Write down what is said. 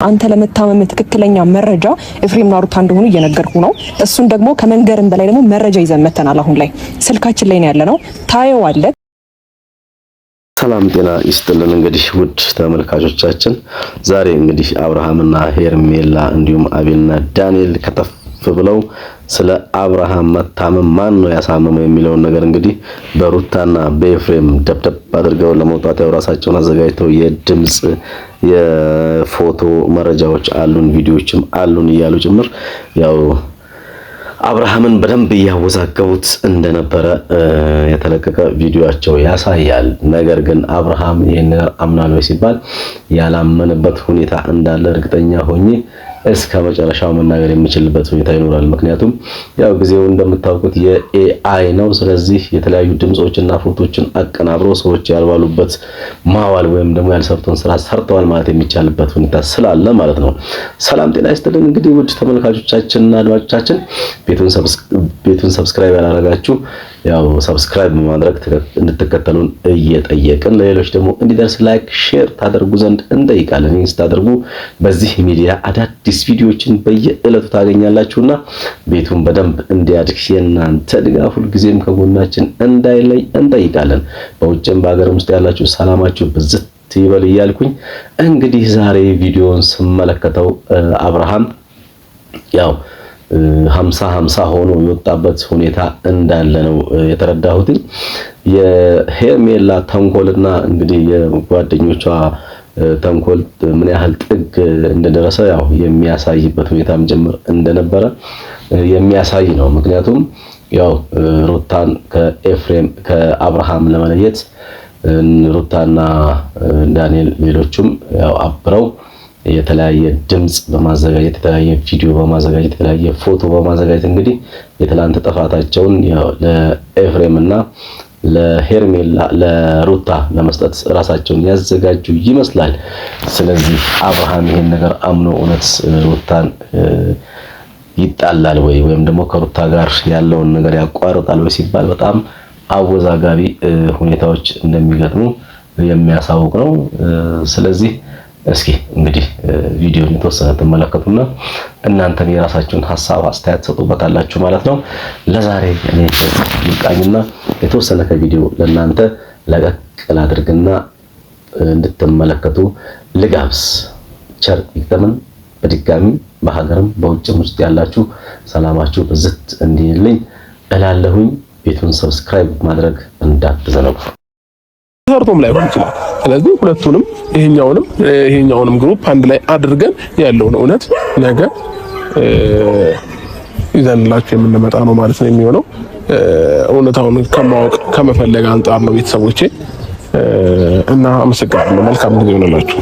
አንተ ለመታመም ትክክለኛ መረጃ ኤፍሬምና ሩታ እንደሆኑ እየነገርኩ ነው። እሱን ደግሞ ከመንገርም በላይ ደግሞ መረጃ ይዘን መተናል። አሁን ላይ ስልካችን ላይ ነው ያለነው። ታየዋለህ። ሰላም ጤና ይስጥልን። እንግዲህ ውድ ተመልካቾቻችን ዛሬ እንግዲህ አብርሃምና ሄርሜላ እንዲሁም አቤልና ዳንኤል ከተፍ ብለው ስለ አብርሃም መታመም ማን ነው ያሳመመው የሚለውን ነገር እንግዲህ በሩታና በኤፍሬም ደብደብ አድርገው ለመውጣት ያው ራሳቸውን አዘጋጅተው የድምጽ የፎቶ መረጃዎች አሉን ቪዲዮዎችም አሉን እያሉ ጭምር ያው አብርሃምን በደንብ ያወዛገቡት እንደነበረ የተለቀቀ ቪዲዮአቸው ያሳያል። ነገር ግን አብርሃም ይሄን ነገር አምናለሁ ሲባል ያላመነበት ሁኔታ እንዳለ እርግጠኛ ሆኜ እስከ መጨረሻው መናገር የሚችልበት ሁኔታ ይኖራል። ምክንያቱም ያው ጊዜው እንደምታውቁት የኤአይ ነው። ስለዚህ የተለያዩ ድምጾችና ፎቶችን አቀናብሮ ሰዎች ያልዋሉበት ማዋል ወይም ደግሞ ያልሰርተውን ስራ ሰርተዋል ማለት የሚቻልበት ሁኔታ ስላለ ማለት ነው። ሰላም ጤና ይስጥልን። እንግዲህ ውድ ተመልካቾቻችንና አድማጮቻችን ቤቱን ሰብስክራይብ ያላደረጋችሁ ያው ሰብስክራይብ በማድረግ እንድትከተሉን እየጠየቅን ለሌሎች ደግሞ እንዲደርስ ላይክ ሼር ታደርጉ ዘንድ እንጠይቃለን። ይህን ስታደርጉ በዚህ ሚዲያ አዳዲስ ቪዲዮዎችን በየዕለቱ ታገኛላችሁና ቤቱን በደንብ እንዲያድግ የእናንተ ድጋፍ ሁልጊዜም ከጎናችን እንዳይለይ እንጠይቃለን። በውጭም በሀገርም ውስጥ ያላችሁ ሰላማችሁ ብዝት ይበል እያልኩኝ እንግዲህ ዛሬ ቪዲዮውን ስመለከተው አብርሃም ያው 50-50 ሆኖ የወጣበት ሁኔታ እንዳለ ነው የተረዳሁት። የሄርሜላ ተንኮልና እንግዲህ የጓደኞቿ ተንኮል ምን ያህል ጥግ እንደደረሰ ያው የሚያሳይበት ሁኔታም ጀምር እንደነበረ የሚያሳይ ነው። ምክንያቱም ያው ሩታን ከአብርሃም ለመለየት ሩታና ዳንኤል ሌሎችም ያው አብረው የተለያየ ድምጽ በማዘጋጀት የተለያየ ቪዲዮ በማዘጋጀት የተለያየ ፎቶ በማዘጋጀት እንግዲህ የትላንት ጥፋታቸውን ያው ለኤፍሬምና ለሄርሜላ ለሩታ ለመስጠት ራሳቸውን ያዘጋጁ ይመስላል። ስለዚህ አብርሃም ይሄን ነገር አምኖ እውነት ሩታን ይጣላል ወይም ደግሞ ከሩታ ጋር ያለውን ነገር ያቋርጣል ወይ ሲባል በጣም አወዛጋቢ ሁኔታዎች እንደሚገጥሙ የሚያሳውቅ ነው። ስለዚህ እስኪ እንግዲህ ቪዲዮውን የተወሰነ ተመለከቱና እናንተም የራሳችሁን ሐሳብ አስተያየት ሰጡበታላችሁ ማለት ነው። ለዛሬ እኔ ልቃኝና የተወሰነ ከቪዲዮ ለእናንተ ለቀቅ አድርግና እንድትመለከቱ ልጋብስ። ቸር ይግጠመን። በድጋሚ በሀገርም በውጭም ውስጥ ያላችሁ ሰላማችሁ ብዝት እንዲልኝ እላለሁኝ። ቤቱን ሰብስክራይብ ማድረግ እንዳትዘነጉ። ሰርቶም ላይ ሆን ይችላል። ስለዚህ ሁለቱንም ይሄኛውንም ግሩፕ አንድ ላይ አድርገን ያለውን እውነት ነገ ይዘንላችሁ የምንመጣ ነው ማለት ነው የሚሆነው። እውነታውን ከማወቅ ከመፈለግ አንጻር ነው ቤተሰቦቼ እና አመሰግናለሁ። መልካም ጊዜ ይሆንላችሁ።